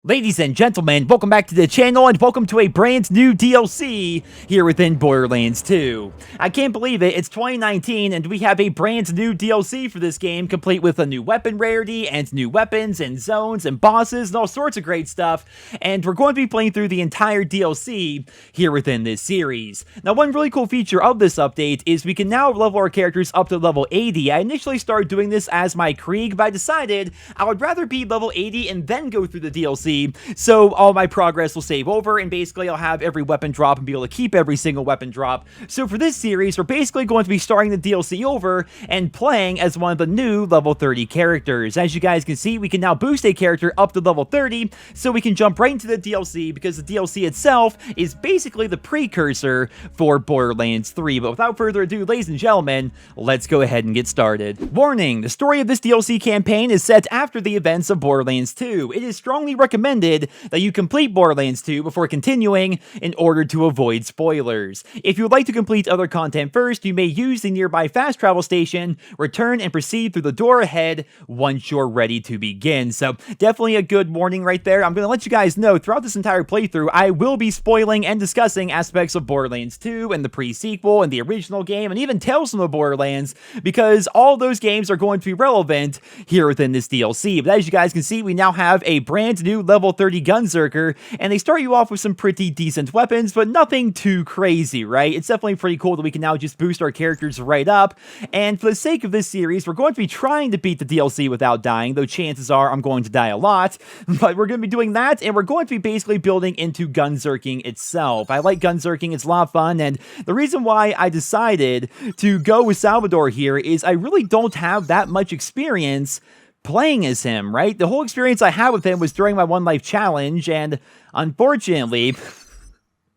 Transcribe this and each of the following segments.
Ladies and gentlemen, welcome back to the channel and welcome to a brand new DLC here within Borderlands 2. I can't believe it, it's 2019 and we have a brand new DLC for this game, complete with a new weapon rarity and new weapons and zones and bosses and all sorts of great stuff, and we're going to be playing through the entire DLC here within this series. Now, one really cool feature of this update is we can now level our characters up to level 80. I initially started doing this as my Krieg, but I decided I would rather be level 80 and then go through the DLC, so all my progress will save over, and basically I'll have every weapon drop and be able to keep every single weapon drop. So for this series, we're basically going to be starting the DLC over and playing as one of the new level 30 characters. As you guys can see, we can now boost a character up to level 30, so we can jump right into the DLC, because the DLC itself is basically the precursor for Borderlands 3. But without further ado, ladies and gentlemen, let's go ahead and get started. Warning, the story of this DLC campaign is set after the events of Borderlands 2. It is strongly recommended that you complete Borderlands 2 before continuing in order to avoid spoilers. If you would like to complete other content first, you may use the nearby fast travel station, return and proceed through the door ahead once you're ready to begin. So definitely a good warning right there. I'm going to let you guys know throughout this entire playthrough, I will be spoiling and discussing aspects of Borderlands 2 and the pre-sequel and the original game and even Tales from the Borderlands, because all those games are going to be relevant here within this DLC. But as you guys can see, we now have a brand new level 30 Gunzerker, and they start you off with some pretty decent weapons, but nothing too crazy, right? It's definitely pretty cool that we can now just boost our characters right up, and for the sake of this series, we're going to be trying to beat the DLC without dying, though chances are I'm going to die a lot, but we're going to be doing that, and we're going to be basically building into Gunzerking itself. I like Gunzerking, it's a lot of fun, and the reason why I decided to go with Salvador here is I really don't have that much experience playing as him, right? The whole experience I had with him was during my One Life Challenge, and unfortunately,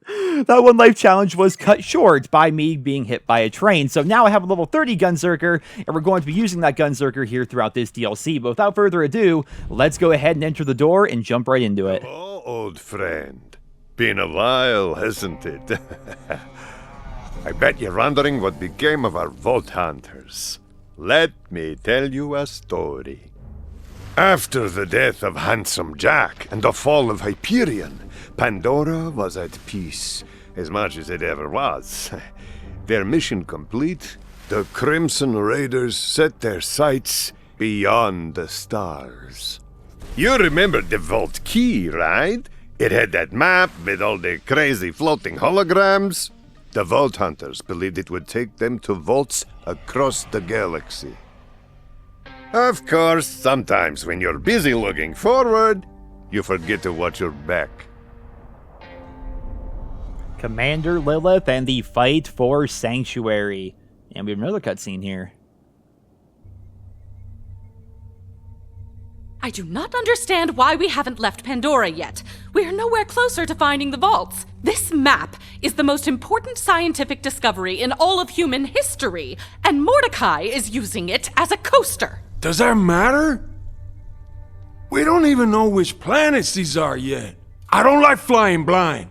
that One Life Challenge was cut short by me being hit by a train. So now I have a level 30 Gunzerker, and we're going to be using that Gunzerker here throughout this DLC. But without further ado, let's go ahead and enter the door and jump right into it. Hello, old friend. Been a while, hasn't it? I bet you're wondering what became of our Vault Hunters. Let me tell you a story. After the death of Handsome Jack and the fall of Hyperion, Pandora was at peace, as much as it ever was. Their mission complete, the Crimson Raiders set their sights beyond the stars. You remember the Vault Key, right? It had that map with all the crazy floating holograms. The Vault Hunters believed it would take them to vaults across the galaxy. Of course, sometimes when you're busy looking forward, you forget to watch your back. Commander Lilith and the fight for Sanctuary. And we have another cutscene here. I do not understand why we haven't left Pandora yet. We are nowhere closer to finding the vaults. This map is the most important scientific discovery in all of human history, and Mordecai is using it as a coaster. Does that matter? We don't even know which planets these are yet. I don't like flying blind.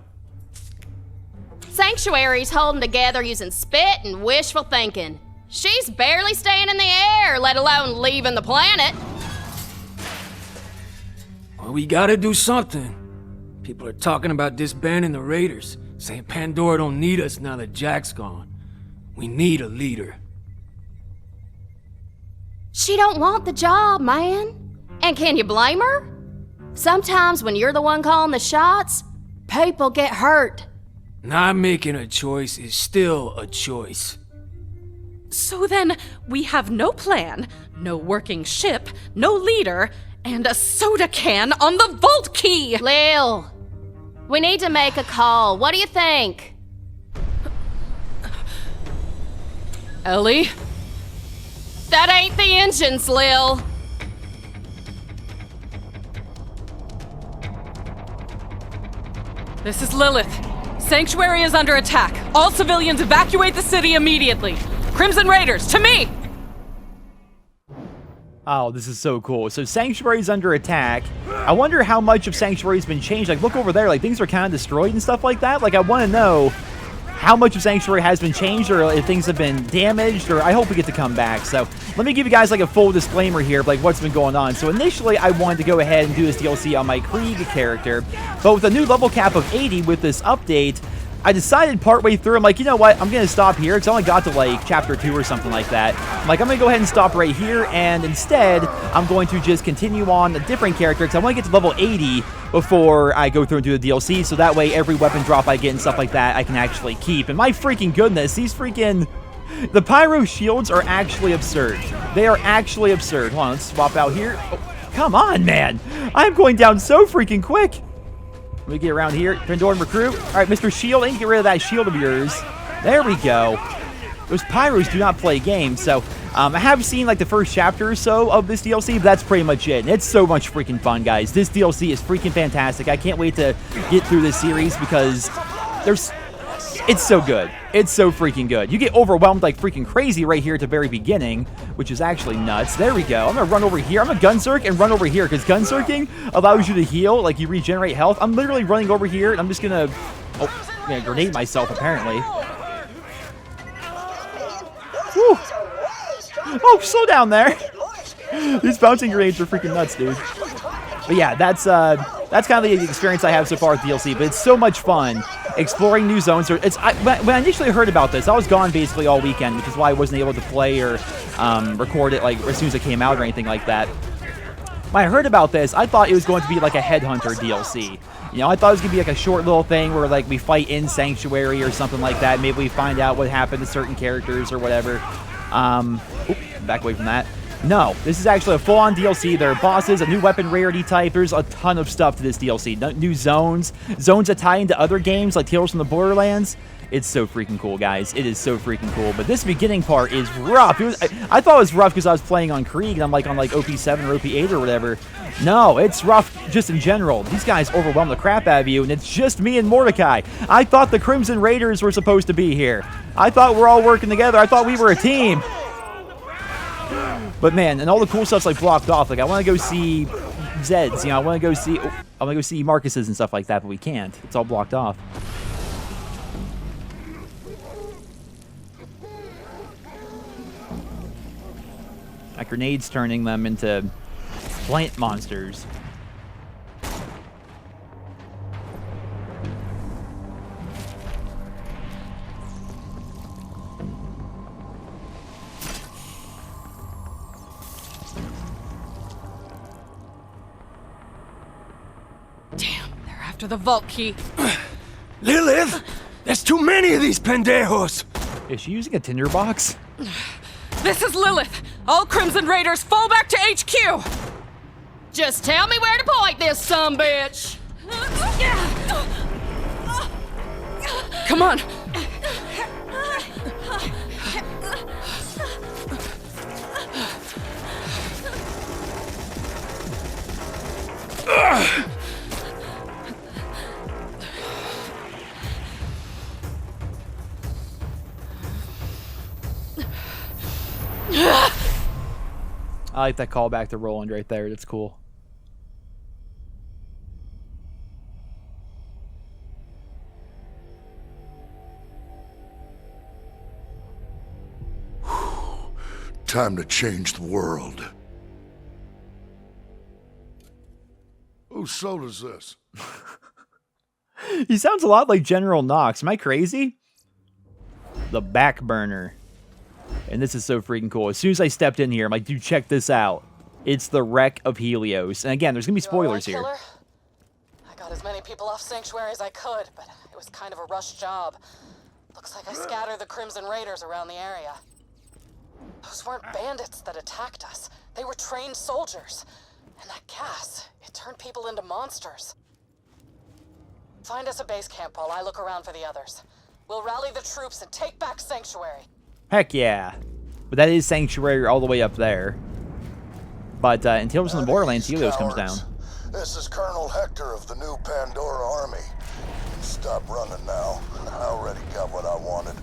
Sanctuary's holding together using spit and wishful thinking. She's barely staying in the air, let alone leaving the planet. Well, we gotta do something. People are talking about disbanding the Raiders, saying Pandora don't need us now that Jack's gone. We need a leader. She don't want the job, man. And can you blame her? Sometimes when you're the one calling the shots, people get hurt. Not making a choice is still a choice. So then, we have no plan, no working ship, no leader, and a soda can on the Vault Key! Lil, we need to make a call. What do you think? Ellie? That ain't the engines, Lil. This is Lilith. Sanctuary is under attack. All civilians evacuate the city immediately. Crimson Raiders, to me! Oh, this is so cool. So Sanctuary's under attack. I wonder how much of Sanctuary's been changed. Like, look over there. Like, things are kind of destroyed and stuff like that. Like, I want to know how much of Sanctuary has been changed or if things have been damaged, or I hope we get to come back. So let me give you guys like a full disclaimer here of like what's been going on. So initially I wanted to go ahead and do this DLC on my Krieg character, but with a new level cap of 80 with this update, I decided partway through, I'm like, you know what, I'm going to stop here, because I only got to, like, Chapter 2 or something like that. I'm like, I'm going to go ahead and stop right here, and instead, I'm going to just continue on a different character, because I want to get to level 80 before I go through and do the DLC, so that way every weapon drop I get and stuff like that, I can actually keep. And my freaking goodness, these freaking... The pyro shields are actually absurd. They are actually absurd. Hold on, let's swap out here. Oh, come on, man! I'm going down so freaking quick! Let me get around here. Pandoran recruit. All right, Mr. Shield, I can get rid of that shield of yours. There we go. Those pyros do not play games, so I have seen like the first chapter or so of this DLC, but that's pretty much it. And it's so much freaking fun, guys. This DLC is freaking fantastic. I can't wait to get through this series because it's so good. It's so freaking good. You get overwhelmed like freaking crazy right here at the very beginning, which is actually nuts. There we go. I'm going to run over here. I'm going to gunzerk and run over here because gunzerking allows you to heal, like you regenerate health. I'm literally running over here and I'm just going to, I'm going to grenade myself apparently. Whew. Oh, slow down there. These bouncing grenades are freaking nuts, dude. But yeah, that's kind of the experience I have so far with DLC, but it's so much fun exploring new zones. When I initially heard about this, I was gone basically all weekend, which is why I wasn't able to play or record it like as soon as it came out or anything like that. When I heard about this, I thought it was going to be like a Headhunter DLC. You know, I thought it was going to be like a short little thing where like we fight in Sanctuary or something like that. Maybe we find out what happened to certain characters or whatever. Back away from that. No, this is actually a full-on DLC. There are bosses, a new weapon rarity type. There's a ton of stuff to this DLC. New zones that tie into other games like Tales from the Borderlands. It's so freaking cool, guys. It is so freaking cool. But this beginning part is rough. I thought it was rough because I was playing on Krieg and I'm like on like OP7 or OP8 or whatever. No, it's rough just in general. These guys overwhelm the crap out of you, and it's just me and Mordecai. I thought the Crimson Raiders were supposed to be here. I thought we're all working together. I thought we were a team. But man, and all the cool stuff's like blocked off. Like I want to go see Zeds, you know, I want to go see Marcus's and stuff like that, but we can't. It's all blocked off. That grenade's turning them into plant monsters. To the vault key. Lilith! There's too many of these pendejos! Is she using a tinderbox? This is Lilith! All Crimson Raiders fall back to HQ! Just tell me where to point this sumbitch! Come on! I like that callback to Roland right there. That's cool. Time to change the world. Whose soul is this? He sounds a lot like General Knox. Am I crazy? The back burner. And this is so freaking cool. As soon as I stepped in here, I'm like, dude, check this out. It's the wreck of Helios. And again, there's going to be spoilers here. Killer? I got as many people off Sanctuary as I could, but it was kind of a rush job. Looks like I scattered the Crimson Raiders around the area. Those weren't bandits that attacked us. They were trained soldiers. And that gas, it turned people into monsters. Find us a base camp while I look around for the others. We'll rally the troops and take back Sanctuary. Heck yeah. But that is Sanctuary all the way up there. But in Tales from the Borderlands, Helios comes down. This is Colonel Hector of the new Pandora Army. Stop running now. I already got what I wanted.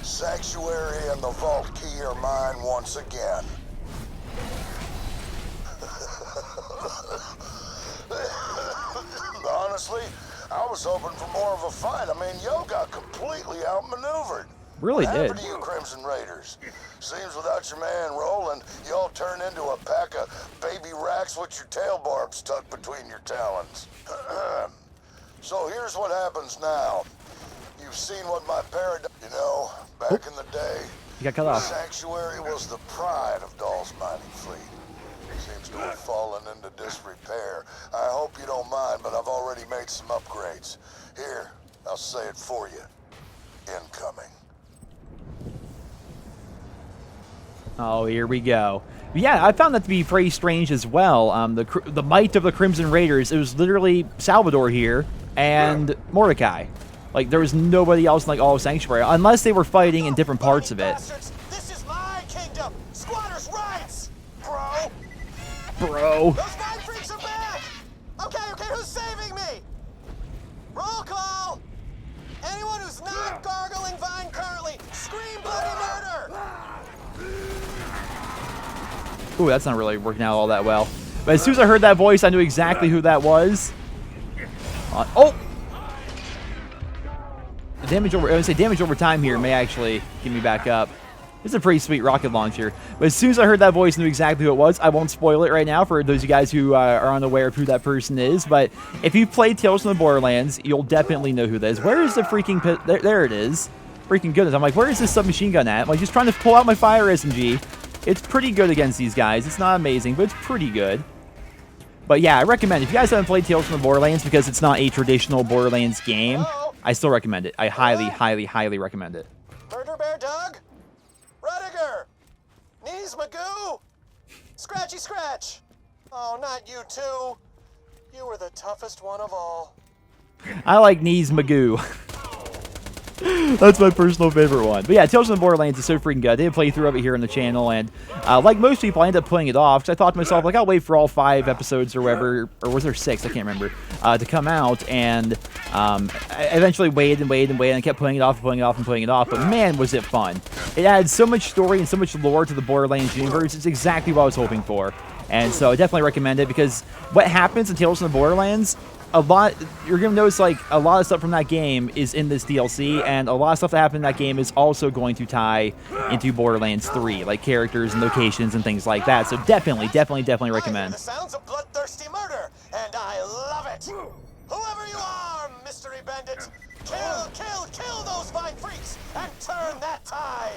Sanctuary and the vault key are mine once again. Honestly, I was hoping for more of a fight. I mean, yo got completely outmaneuvered. Really What did. happened to you Crimson Raiders? Seems without your man Roland, you all turned into a pack of baby racks with your tail barbs tucked between your talons. So here's what happens now. You've seen what my paradise... You know, back in the day, You got cut off. Sanctuary was the pride of Dahl's mining fleet. Seems to have fallen into disrepair. I hope you don't mind, but I've already made some upgrades. Here, I'll say it for you. Incoming. Oh, here we go. Yeah, I found that to be pretty strange as well. The might of the Crimson Raiders, it was literally Salvador here and Mordecai. Like, there was nobody else in, like, all of Sanctuary, unless they were fighting in different parts of it. This is my kingdom! Squatters' rights! Bro! Bro. Those mind freaks are back! Okay, who's saving me? Roll call! Anyone who's not gargling Vine currently, scream bloody murder! Ooh, that's not really working out all that well. But as soon as I heard that voice, I knew exactly who that was. Oh! Damage over. I would say damage over time here may actually get me back up. It's a pretty sweet rocket launcher. But as soon as I heard that voice, I knew exactly who it was. I won't spoil it right now for those of you guys who are unaware of who that person is. But if you've played Tales from the Borderlands, you'll definitely know who that is. Where is the freaking pit? There it is. Freaking goodness. I'm like, where is this submachine gun at? I'm like, just trying to pull out my fire SMG. It's pretty good against these guys. It's not amazing, but it's pretty good. But yeah, I recommend, if you guys haven't played Tales from the Borderlands, because it's not a traditional Borderlands game, I still recommend it. I highly, highly, highly recommend it. Murder Bear Doug? Rudiger! Knees Magoo? Scratchy Scratch! Oh, not you two. You were the toughest one of all. I like Knees Magoo. That's my personal favorite one. But yeah, Tales from the Borderlands is so freaking good. I did play through of it here on the channel, and like most people, I ended up putting it off because I thought to myself, like, I'll wait for all 5 episodes or whatever, or was there 6? I can't remember, to come out, and I eventually waited and I kept putting it off, but man, was it fun. It adds so much story and so much lore to the Borderlands universe. It's exactly what I was hoping for. And so I definitely recommend it, because what happens in Tales from the Borderlands, you're gonna notice, like, a lot of stuff from that game is in this DLC, and a lot of stuff that happened in that game is also going to tie into Borderlands 3, like characters and locations and things like that. So definitely recommend. I hear the sounds of bloodthirsty murder, and I love it. Whoever you are, mystery bandit, kill those Vine freaks and turn that tide.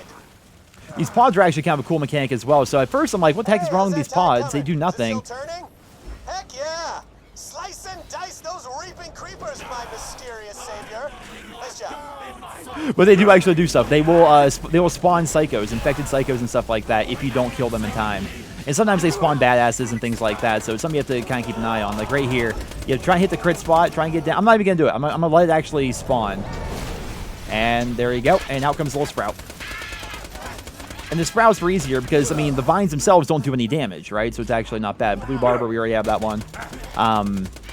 These pods are actually kind of a cool mechanic as well. So at first I'm like, what the heck is wrong with these pods? They do nothing. Heck yeah! Slice and dice those reaping creepers, my mysterious savior. Nice job. But they do actually do stuff. They will spawn psychos, infected psychos and stuff like that if you don't kill them in time. And sometimes they spawn badasses and things like that. So it's something you have to kind of keep an eye on. Like right here, you try and hit the crit spot, try and get down. I'm not even gonna do it. I'm gonna let it actually spawn. And there you go. And out comes the little sprout. And the sprouts were easier because, I mean, the vines themselves don't do any damage, right? So it's actually not bad. Blue Barber, we already have that one.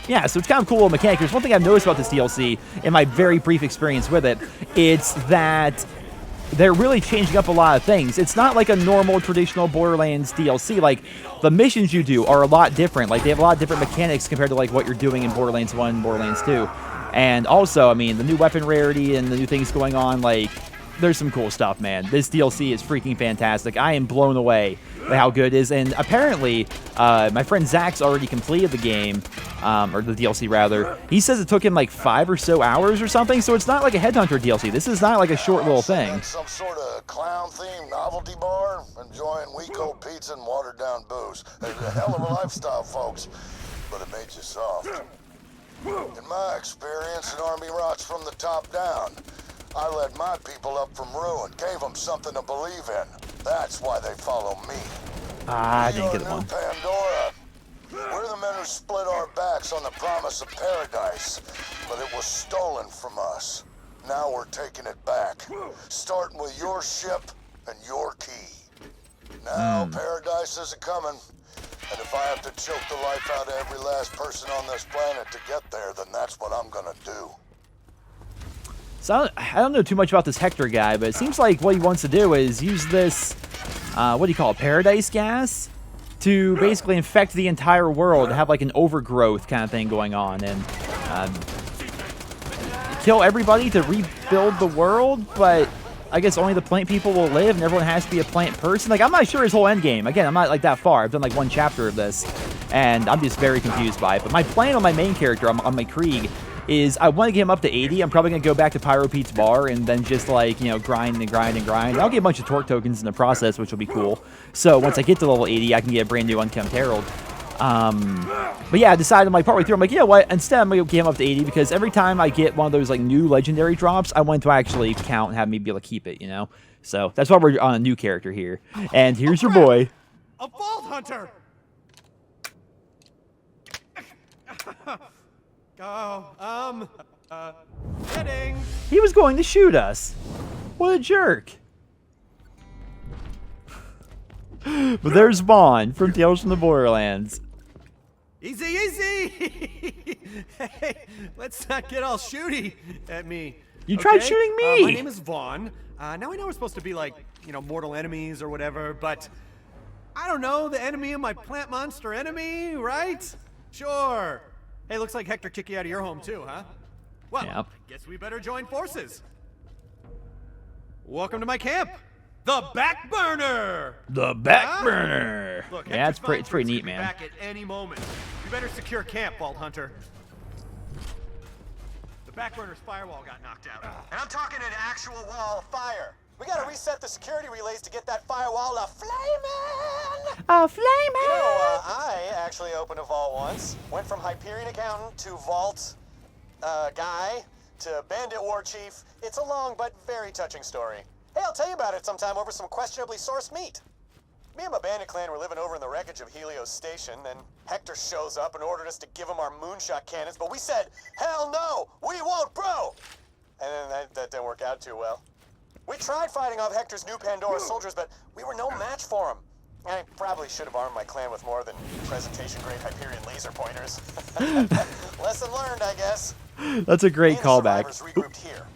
Yeah, so it's kind of cool little mechanic. There's one thing I've noticed about this DLC in my very brief experience with it. It's that they're really changing up a lot of things. It's not like a normal, traditional Borderlands DLC. Like, the missions you do are a lot different. Like, they have a lot of different mechanics compared to, like, what you're doing in Borderlands 1 and Borderlands 2. And also, I mean, the new weapon rarity and the new things going on, like, there's some cool stuff, man. This DLC is freaking fantastic. I am blown away by how good it is. And apparently, my friend Zach's already completed the game, or the DLC rather. He says it took him like 5 or so hours or something. So it's not like a Headhunter DLC. This is not like a short little thing. Some sort of clown-themed novelty bar, enjoying weak old pizza and watered-down booze. A hell of a lifestyle, folks, but it made you soft. In my experience, an army rots from the top down. I led my people up from ruin, gave them something to believe in. That's why they follow me. I didn't get one. Pandora. We're the men who split our backs on the promise of paradise, but it was stolen from us. Now we're taking it back, starting with your ship and your key. Now paradise isn't coming, and if I have to choke the life out of every last person on this planet to get there, then that's what I'm gonna do. So I don't know too much about this Hector guy, but it seems like what he wants to do is use this, what do you call it, paradise gas, to basically infect the entire world, have like an overgrowth kind of thing going on. And kill everybody to rebuild the world, but I guess only the plant people will live and everyone has to be a plant person. Like, I'm not sure his whole end game. Again, I'm not like that far. I've done like one chapter of this and I'm just very confused by it. But my plan on my main character, on my Krieg, is I want to get him up to 80. I'm probably going to go back to Pyro Pete's bar and then just like, you know, grind and grind and grind. I'll get a bunch of torque tokens in the process, which will be cool. So once I get to level 80, I can get a brand new Unkempt Herald. But yeah, I decided like partway through, I'm like, you know what, instead I'm going to get him up to 80 because every time I get one of those like new legendary drops, I want to actually count and have me be able to keep it, you know? So that's why we're on a new character here. And here's your boy. A Vault Hunter! Heading. He was going to shoot us. What a jerk. But there's Vaughn from Tales from the Borderlands. Easy, easy! Hey, let's not get all shooty at me. You tried shooting me! My name is Vaughn. Now I know we're supposed to be like, you know, mortal enemies or whatever, but I don't know, the enemy of my plant monster enemy, right? Sure. Hey, looks like Hector kicked you out of your home too, huh? Well, Yep. guess we better join forces. Welcome to my camp, the Back Burner! The back burner. Look, Yeah, Hector's it's pretty neat, could be man. back at any moment. You better secure camp, Vault Hunter. The Back Burner's firewall got knocked out. And I'm talking an actual wall of fire. We gotta reset the security relays to get that firewall to flaming! A flame You know, I actually opened a vault once. Went from Hyperion accountant to vault guy to bandit war chief. It's a long but very touching story. Hey, I'll tell you about it sometime over some questionably sourced meat. Me and my bandit clan were living over in the wreckage of Helios Station, then Hector shows up and ordered us to give him our moonshot cannons, but we said, hell no, we won't, bro! And then that didn't work out too well. We tried fighting off Hector's new Pandora soldiers, but we were no match for him. I probably should have armed my clan with more than presentation-grade Hyperion laser pointers. Lesson learned, I guess. That's a great Me and the callback. survivors regrouped here.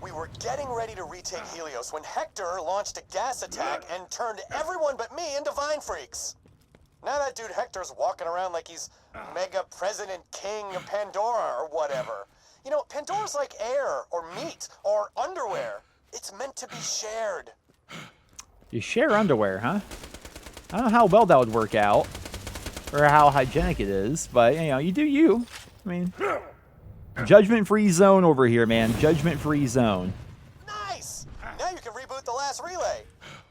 We were getting ready to retake Helios when Hector launched a gas attack and turned everyone but me into Vine Freaks. Now that dude Hector's walking around like he's Mega President King of Pandora or whatever. You know, Pandora's like air or meat or underwear. It's meant to be shared. You share underwear, huh? I don't know how well that would work out, or how hygienic it is, but, you know, you do you. I mean, judgment-free zone over here, man. Judgment-free zone. Nice! Now you can reboot the last relay.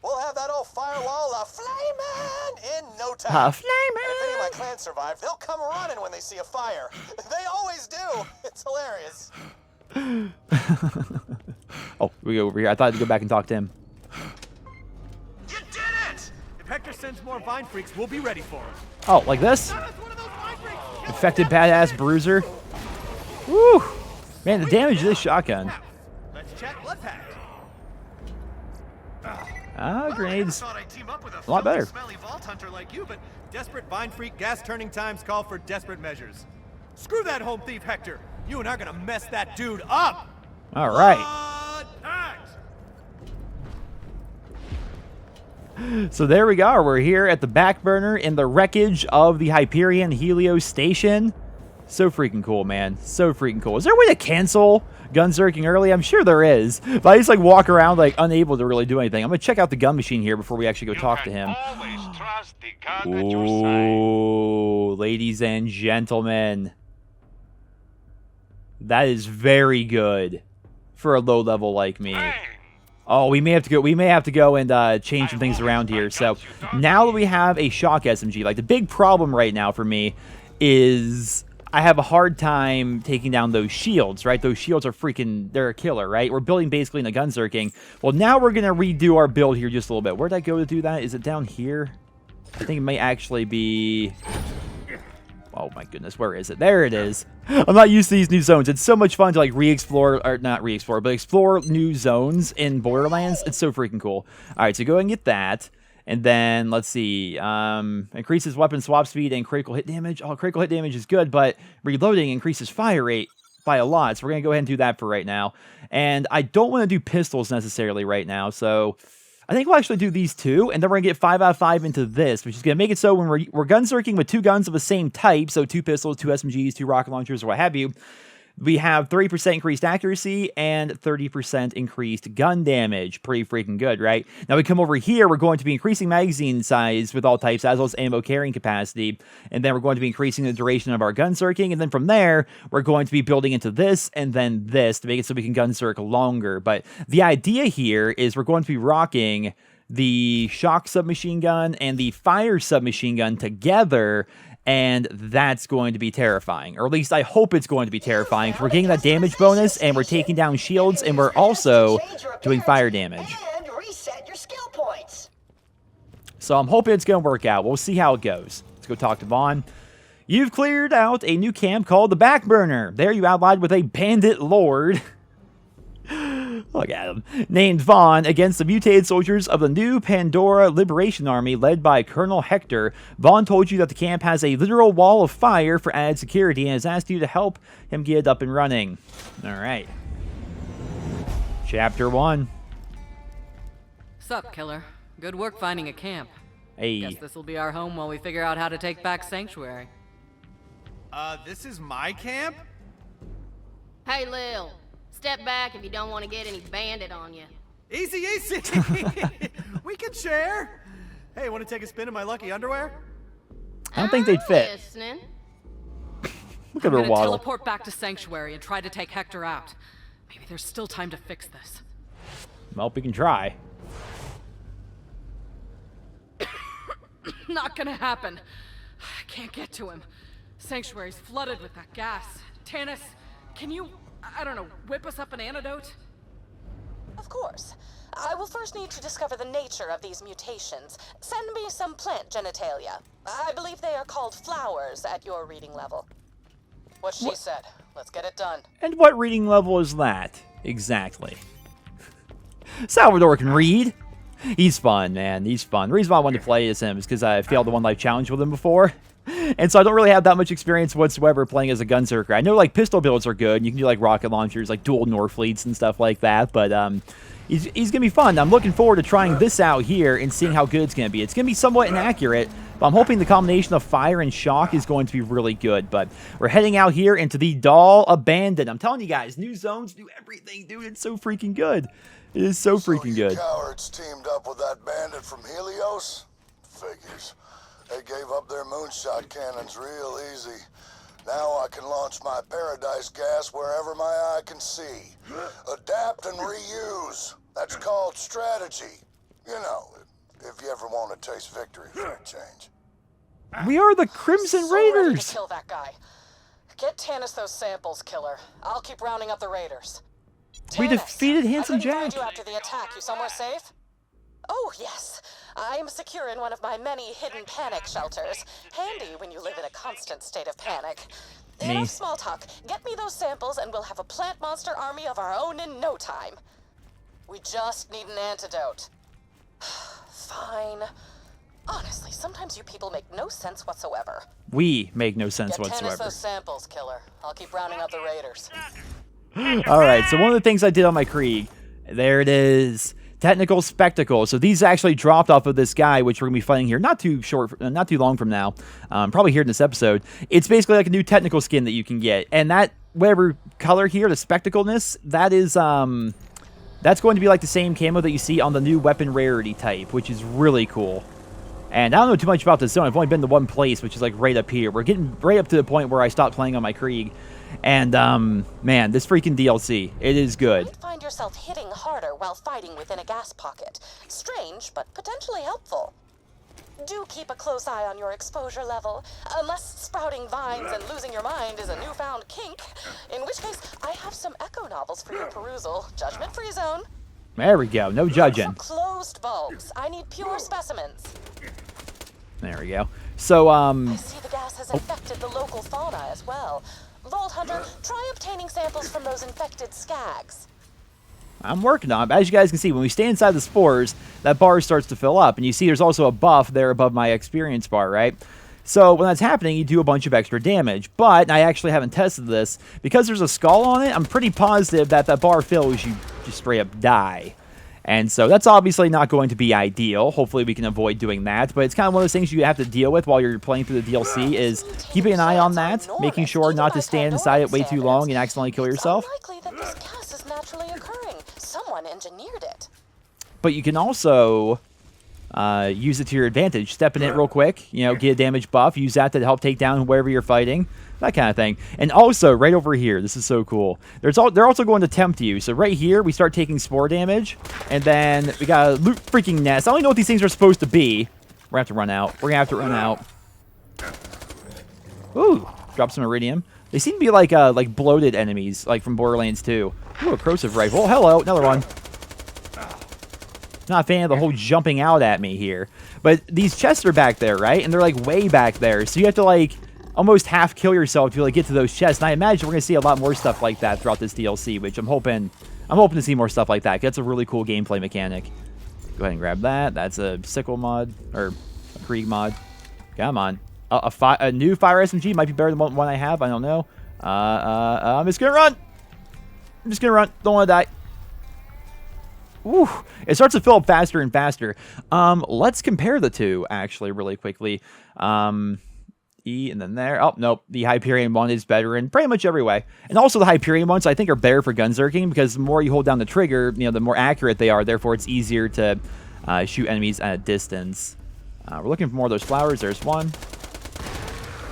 We'll have that old firewall a-flamin' in no time. And if any of my clan survive, they'll come running when they see a fire. They always do. It's hilarious. Oh, we go over here. I thought I'd go back and talk to him. You did it! If Hector sends more Vine Freaks, we'll be ready for him. Oh, like this? That's one of those Vine Freaks! Infected badass bruiser. Woo! Man, the damage of this shotgun. Let's check blood pack. Grenades. Thought I'd team up with A lot better. smelly Vault Hunter like you, but desperate Vine Freak gas turning times call for desperate measures. Screw that home thief, Hector. You and I are gonna mess that dude up. All right. Blood pact. So there we go. We're here at the back burner in the wreckage of the Hyperion Helios Station. So freaking cool, man. So freaking cool. Is there a way to cancel gun zerking early? I'm sure there is. But I just like walk around like unable to really do anything. I'm going to check out the gun machine here before we actually go talk to him. Ooh, ladies and gentlemen. That is very good for a low level like me. Oh, we may have to go and change some things around here. So now that we have a shock SMG, like the big problem right now for me is I have a hard time taking down those shields, right? Those shields are freaking, they're a killer, right? We're building basically in a gun zerking. Well, now we're going to redo our build here just a little bit. Where'd I go to do that? Is it down here? I think it might actually be... Oh my goodness, where is it? There it is. I'm not used to these new zones. It's so much fun to like re-explore, or not re-explore, but explore new zones in Borderlands. It's so freaking cool. All right, so go ahead and get that. And then, let's see, increases weapon swap speed and critical hit damage. Oh, critical hit damage is good, but reloading increases fire rate by a lot. So we're going to go ahead and do that for right now. And I don't want to do pistols necessarily right now, so... I think we'll actually do these two, and then we're going to get 5 out of 5 into this, which is going to make it so when we're gun zerking with two guns of the same type, so 2 pistols, 2 SMGs, 2 rocket launchers, or what have you, We have 30% increased accuracy and 30% increased gun damage. Pretty freaking good, right? Now we come over here, we're going to be increasing magazine size with all types as well as ammo carrying capacity. And then we're going to be increasing the duration of our gun circling. And then from there, we're going to be building into this and then this to make it so we can gun circle longer. But the idea here is we're going to be rocking the shock submachine gun and the fire submachine gun together, and that's going to be terrifying. Or at least I hope it's going to be terrifying. We're getting that damage bonus, and we're taking down shields, and we're also doing fire damage. And reset your skill points. So I'm hoping it's going to work out. We'll see how it goes. Let's go talk to Vaughn. You've cleared out a new camp called the Backburner. There you allied with a bandit lord. Look at him. Named Vaughn against the mutated soldiers of the new Pandora Liberation Army led by Colonel Hector. Vaughn told you that the camp has a literal wall of fire for added security and has asked you to help him get it up and running. All right. Chapter 1. Sup, killer? Good work finding a camp. Hey. Guess this will be our home while we figure out how to take back Sanctuary. This is my camp? Hey, Lil. Step back if you don't want to get any bandit on you. Easy, easy! We can share! Hey, want to take a spin in my lucky underwear? I don't think they'd fit. Listening. Look at I'm her gonna waddle. teleport back to Sanctuary and try to take Hector out. Maybe there's still time to fix this. Well, we can try. Not gonna happen. I can't get to him. Sanctuary's flooded with that gas. Tannis, can you, I don't know, whip us up an antidote? Of course. I will first need to discover the nature of these mutations. Send me some plant genitalia. I believe they are called flowers at your reading level. What she said. Let's get it done. And what reading level is that? Exactly. Salvador can read. He's fun, man. He's fun. The reason why I wanted to play as him is because I failed the one life challenge with him before. And so I don't really have that much experience whatsoever playing as a gunzerker. I know like pistol builds are good. And you can do like rocket launchers, like dual Norfleets and stuff like that. But he's going to be fun. I'm looking forward to trying this out here and seeing how good it's going to be. It's going to be somewhat inaccurate, but I'm hoping the combination of fire and shock is going to be really good. But we're heading out here into the Doll Abandoned. I'm telling you guys, new zones, new everything, dude. It's so freaking good. It is so freaking good. Cowards teamed up with that bandit from Helios? Figures. They gave up their moonshot cannons real easy. Now I can launch my paradise gas wherever my eye can see. Adapt and reuse. That's called strategy. You know, if you ever want to taste victory for a change. We are the Crimson So ready Raiders. to kill that guy. Get Tannis those samples, killer. I'll keep rounding up the raiders. We Tannis, defeated Handsome I couldn't Jack. find you after the attack. You somewhere safe? Oh, yes. I am secure in one of my many hidden panic shelters. Handy when you live in a constant state of panic. Me. Enough small talk. Get me those samples and we'll have a plant monster army of our own in no time. We just need an antidote. Fine. Honestly, sometimes you people make no sense whatsoever. We make no sense Get Tannis whatsoever. those samples, killer. I'll keep rounding up the raiders. All right, so one of the things I did on my Krieg, there it is, technical spectacle. So these actually dropped off of this guy, which we're gonna be fighting here, not too long from now, probably here in this episode. It's basically like a new technical skin that you can get, and that whatever color here, the spectacleness, that is that's going to be like the same camo that you see on the new weapon rarity type, which is really cool. And I don't know too much about this zone. I've only been to one place, which is like right up here. We're getting right up to the point where I stopped playing on my Krieg. And, man, this freaking DLC, it is You good. might find yourself hitting harder while fighting within a gas pocket. Strange, but potentially helpful. Do keep a close eye on your exposure level, unless sprouting vines and losing your mind is a newfound kink, in which case I have some echo novels for your perusal. Judgment-free zone. There we go, no judging. For closed bulbs, I need pure specimens. There we go. So, I see the gas has infected the local fauna as well. Vault Hunter, try obtaining samples from those infected skags. I'm working on it. As you guys can see, when we stay inside the spores, that bar starts to fill up. And you see there's also a buff there above my experience bar, right? So when that's happening, you do a bunch of extra damage. But I actually haven't tested this. Because there's a skull on it, I'm pretty positive that that bar fills, you just straight up die. And so that's obviously not going to be ideal. Hopefully we can avoid doing that. But it's kind of one of those things you have to deal with while you're playing through the DLC is keeping an eye on that, making sure not to stand inside it way too long and accidentally kill yourself. Unlikely that this gas is naturally occurring. Someone engineered it. But you can also use it to your advantage. Step in it real quick, you know, get a damage buff, use that to help take down wherever you're fighting, that kind of thing. And also, right over here, this is so cool. They're also going to tempt you. So right here, we start taking spore damage, and then we got a loot freaking nest. I don't even know what these things are supposed to be. We're gonna have to run out. We're gonna have to run out. Ooh, drop some iridium. They seem to be like bloated enemies, like from Borderlands 2. Ooh, a corrosive rifle. Hello, another one. Not a fan of the whole jumping out at me here. But these chests are back there, right? And they're like way back there. So you have to like almost half kill yourself to like get to those chests. And I imagine we're gonna see a lot more stuff like that throughout this DLC, which I'm hoping to see more stuff like that. That's a really cool gameplay mechanic. Go ahead and grab that. That's a sickle mod or a Krieg mod. Come on. A new fire SMG might be better than one I have. I don't know. I'm just gonna run. I'm just gonna run. Don't want to die. Ooh, it starts to fill up faster and faster. Let's compare the two, actually, really quickly. E and then there. Oh, nope. The Hyperion one is better in pretty much every way. And also the Hyperion ones, I think, are better for gunzerking because the more you hold down the trigger, you know, the more accurate they are. Therefore, it's easier to shoot enemies at a distance. We're looking for more of those flowers. There's one.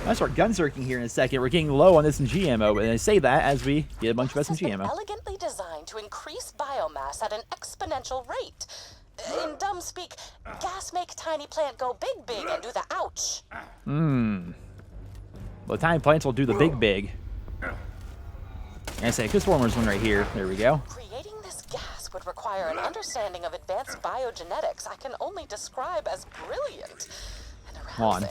I'll start gunzerking here in a second. We're getting low on SMG ammo, and I say that as we get a bunch of SMG ammo. Elegantly designed to increase biomass at an exponential rate. In dumb speak, gas make tiny plant go big and do the ouch. Well, the tiny plants will do the big. I say, because there's one right here. There we go. Creating this gas would require an understanding of advanced biogenetics I can only describe as brilliant and arousing. Come on.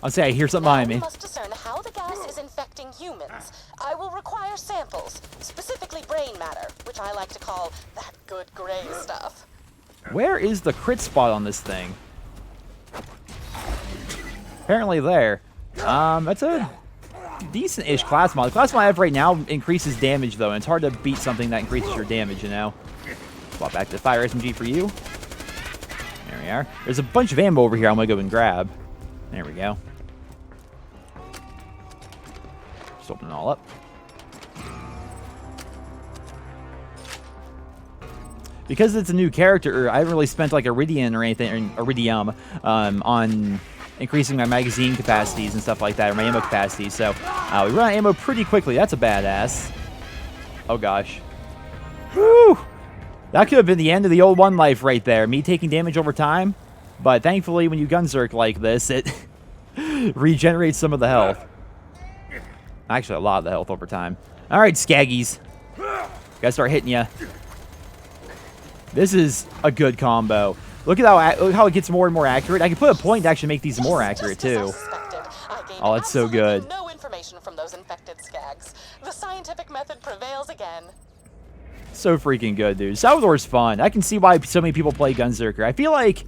I'll say I hear something behind me. We must discern how the gas is infecting humans. I will require samples, specifically brain matter, which I like to call that good gray stuff. Where is the crit spot on this thing? Apparently there. That's a decent-ish class mod. The class mod I have right now increases damage, though, and it's hard to beat something that increases your damage, you know? Swap back to fire SMG for you. There we are. There's a bunch of ammo over here I'm going to go and grab. There we go. Just open it all up. Because it's a new character, I haven't really spent like iridium or anything, on increasing my magazine capacities and stuff like that, or my ammo capacity. So we run out of ammo pretty quickly. That's a badass. Oh gosh. Woo! That could have been the end of the old one life right there. Me taking damage over time. But thankfully, when you gunzerk like this, it regenerates some of the health. Actually, a lot of the health over time. All right, Skaggies. Gotta start hitting ya. This is a good combo. Look at how it gets more and more accurate. I can put a point to actually make these more accurate, too. Oh, that's so good. No information from those infected skags. The scientific method prevails again. So freaking good, dude. Salvador's fun. I can see why so many people play Gunzerker. I feel like...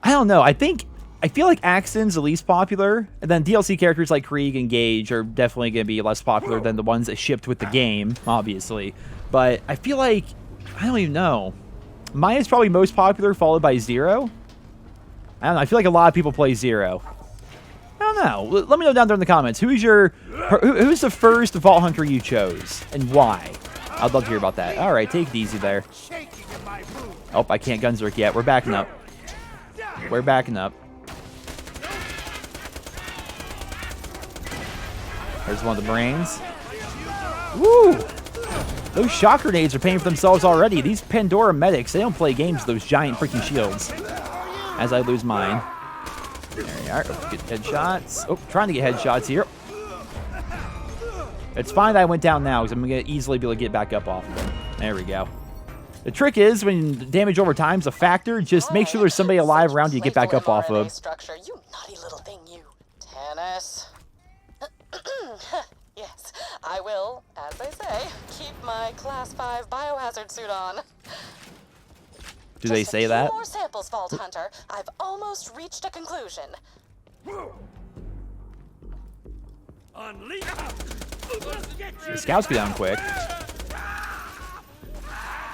I don't know. I feel like Axton's the least popular, and then DLC characters like Krieg and Gage are definitely going to be less popular than the ones that shipped with the game, obviously. But I feel like... I don't even know. Mine is probably most popular, followed by Zero. I don't know. I feel like a lot of people play Zero. I don't know. Let me know down there in the comments. Who's the first Vault Hunter you chose, and why? I'd love to hear about that. All right, take it easy there. Oh, I can't Gunzerk yet. We're backing up. We're backing up. There's one of the brains. Woo! Those shock grenades are paying for themselves already. These Pandora medics, they don't play games with those giant freaking shields. As I lose mine. There we are. Get headshots. Oh, trying to get headshots here. It's fine that I went down now, because I'm going to easily be able to get back up off of them. There we go. The trick is, when damage over time is a factor, just make sure there's somebody alive around you to get back up off of. Structure, you naughty little thing, you. Tennis. Yes, I will, as they say, keep my Class 5 biohazard suit on. Do they say that? Just a few more samples, Vault Hunter. I've almost reached a conclusion. The scouts go down quick.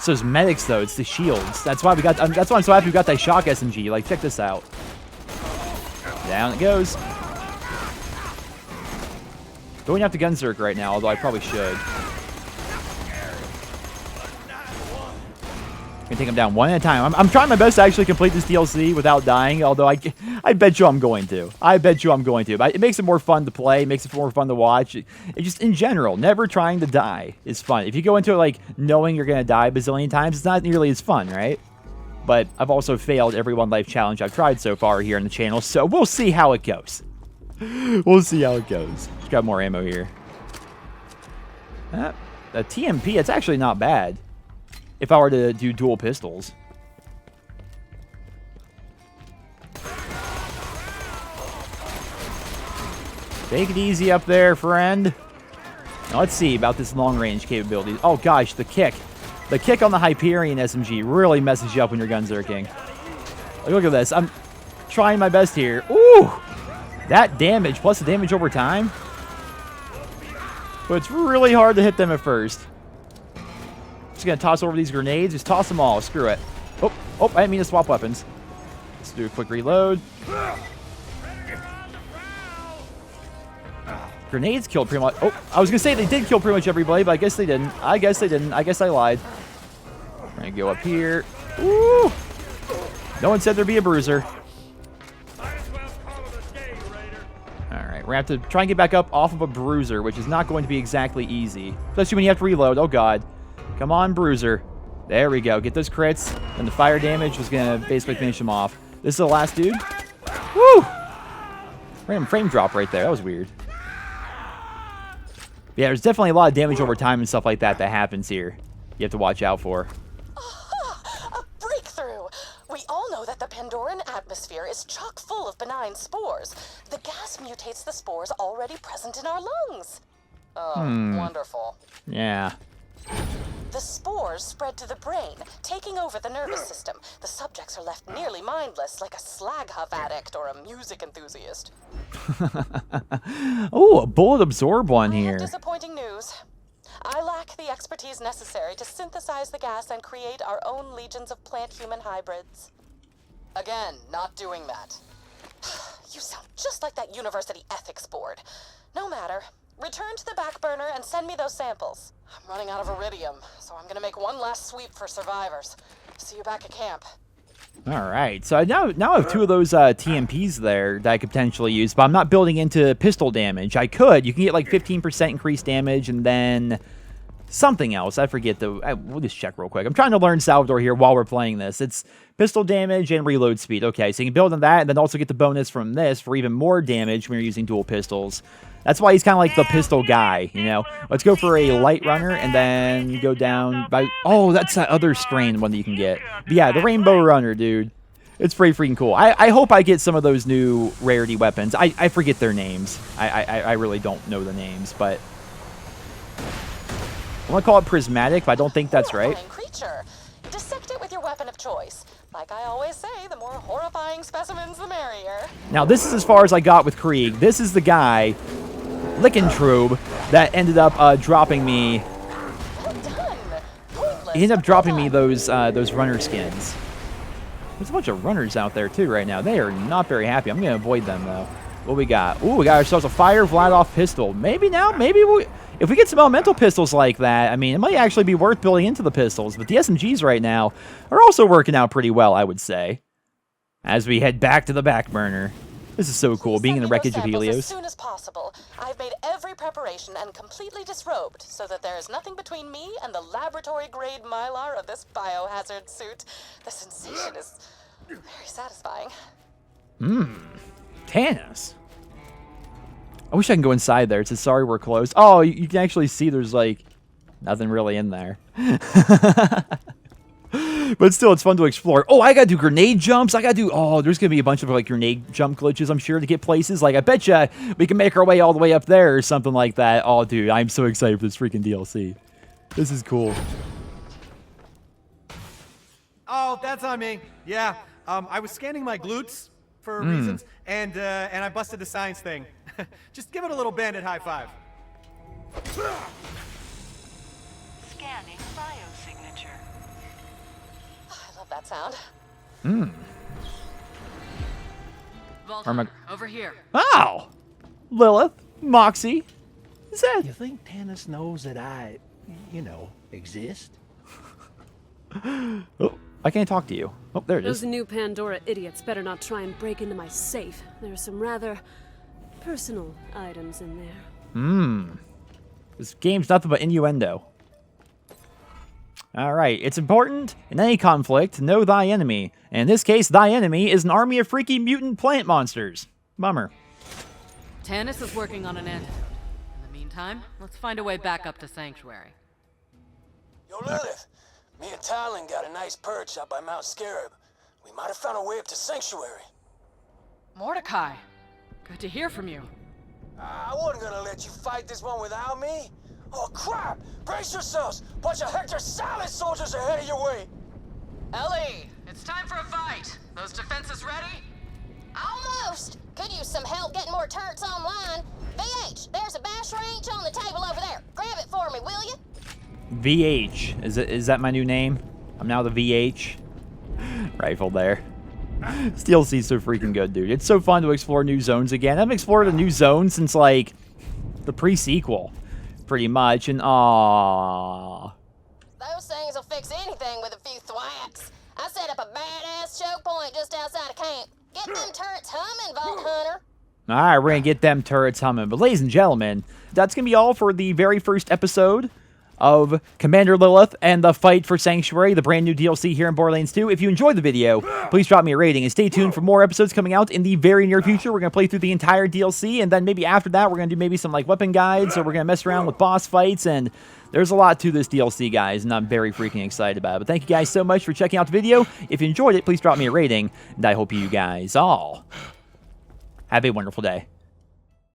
It's those medics though. It's the shields. That's why we got. That's why I'm so happy we got that shock SMG. Like, check this out. Down it goes. Going after Gunzerk right now, although I probably should. Gonna take him down one at a time. I'm trying my best to actually complete this DLC without dying, although I bet you I'm going to. I bet you I'm going to. But it makes it more fun to play, it makes it more fun to watch. It just, in general, never trying to die is fun. If you go into it, like, knowing you're gonna die a bazillion times, it's not nearly as fun, right? But I've also failed every one life challenge I've tried so far here on the channel, so we'll see how it goes. We'll see how it goes. Just got more ammo here. The TMP, it's actually not bad. If I were to do dual pistols. Take it easy up there, friend. Now let's see about this long-range capability. Oh gosh, the kick. The kick on the Hyperion SMG really messes you up when you're gunzerking. Like, look at this. I'm trying my best here. Ooh! That damage, plus the damage over time. But it's really hard to hit them at first. Just gonna toss over these grenades. Just toss them all. Screw it. Oh, I didn't mean to swap weapons. Let's do a quick reload. Grenades killed pretty much. Oh, I was gonna say they did kill pretty much everybody, but I guess they didn't. I guess I lied. We're gonna go up here. Ooh! No one said there'd be a bruiser. Alright, we're gonna have to try and get back up off of a bruiser, which is not going to be exactly easy. Especially when you have to reload. Oh god. Come on, bruiser. There we go. Get those crits. And the fire damage was going to basically finish him off. This is the last dude. Woo! Random frame drop right there. That was weird. Yeah, there's definitely a lot of damage over time and stuff like that that happens here. You have to watch out for. A breakthrough! We all know that the Pandoran atmosphere is chock full of benign spores. The gas mutates the spores already present in our lungs. Oh, wonderful. Yeah. The spores spread to the brain, taking over the nervous system. The subjects are left nearly mindless, like a slag huff addict or a music enthusiast. Oh, a bullet absorb one I here. have disappointing news. I lack the expertise necessary to synthesize the gas and create our own legions of plant-human hybrids. Again, not doing that. You sound just like that university ethics board. No matter. Return to the back burner and send me those samples. I'm running out of iridium, so I'm gonna make one last sweep for survivors. See you back at camp. Alright, so I now have two of those TMPs there that I could potentially use, but I'm not building into pistol damage. I could. You can get like 15% increased damage and then something else. I forget we'll just check real quick. I'm trying to learn Salvador here while we're playing this. It's pistol damage and reload speed. Okay, so you can build on that and then also get the bonus from this for even more damage when you're using dual pistols. That's why he's kind of like the pistol guy, you know? Let's go for a light runner and then go down by... Oh, that's that other strain one that you can get. But yeah, the rainbow runner, dude. It's pretty freaking cool. I hope I get some of those new rarity weapons. I forget their names. I really don't know the names, but... I want to call it prismatic, but I don't think that's right. Creature. Dissect it with your weapon of choice. Like I always say, the more horrifying specimens, the merrier. Now, this is as far as I got with Krieg. This is the guy... Lickentrube that ended up dropping me. Well done. Pointless, He ended up dropping me those runner skins. There's a bunch of runners out there too right now. They are not very happy. I'm gonna avoid them though. What we got? Ooh, we got ourselves a fire Vladoff pistol. Maybe now, if we get some elemental pistols like that, I mean, it might actually be worth building into the pistols. But the SMGs right now are also working out pretty well, I would say. As we head back to the back burner. This is so cool, being in the wreckage of Helios. As soon as possible. I've made every preparation and completely disrobed so that there is nothing between me and the laboratory-grade mylar of this biohazard suit. The sensation is very satisfying. Tannis. I wish I can go inside there. It says, sorry, we're closed. Oh, you can actually see there's, like, nothing really in there. But still, it's fun to explore. Oh, I gotta do grenade jumps. Oh, there's gonna be a bunch of, like, grenade jump glitches, I'm sure, to get places. Like, I bet you we can make our way all the way up there or something like that. Oh, dude, I'm so excited for this freaking DLC. This is cool. Oh, that's on me. Yeah, I was scanning my glutes for reasons, and I busted the science thing. Just give it a little bandit high five. Scanning biosignature. I love that sound. Vault Am I- Hunter, over here. Oh! Lilith, Moxie, Zed. You think Tannis knows that I, exist? Oh, I can't talk to you. Oh, there it is. Those new Pandora idiots better not try and break into my safe. There are some rather personal items in there. This game's nothing but innuendo. Alright, it's important in any conflict to know thy enemy. And in this case, thy enemy is an army of freaky mutant plant monsters. Bummer. Tannis is working on an end. In the meantime, let's find a way back up to Sanctuary. Yo, Lilith, me and Talon got a nice perch up by Mount Scarab. We might have found a way up to Sanctuary. Mordecai, good to hear from you. I wasn't gonna let you fight this one without me. Oh, crap! Brace yourselves! Bunch of Hector Salad soldiers are headed your way! Ellie, it's time for a fight. Those defenses ready? Almost. Could use some help getting more turrets online. VH, there's a bash range on the table over there. Grab it for me, will you? VH. Is that my new name? I'm now the VH. Rifle there. DLC's so freaking good, dude. It's so fun to explore new zones again. I haven't explored a new zone since, like, the pre-sequel, pretty much. And, aww. Those things will fix anything with a few thwacks. I set up a badass choke point just outside of camp. Get them turrets humming, Vault Hunter. Alright, we're gonna get them turrets humming. But ladies and gentlemen, that's gonna be all for the very first episode of Commander Lilith and the fight for Sanctuary, the brand new DLC here in Borderlands 2. If you enjoyed the video, please drop me a rating and stay tuned for more episodes coming out in the very near future. We're going to play through the entire DLC, and then maybe after that, we're going to do maybe some like weapon guides, or we're going to mess around with boss fights, and there's a lot to this DLC, guys, and I'm very freaking excited about it. But thank you guys so much for checking out the video. If you enjoyed it, please drop me a rating, and I hope you guys all have a wonderful day.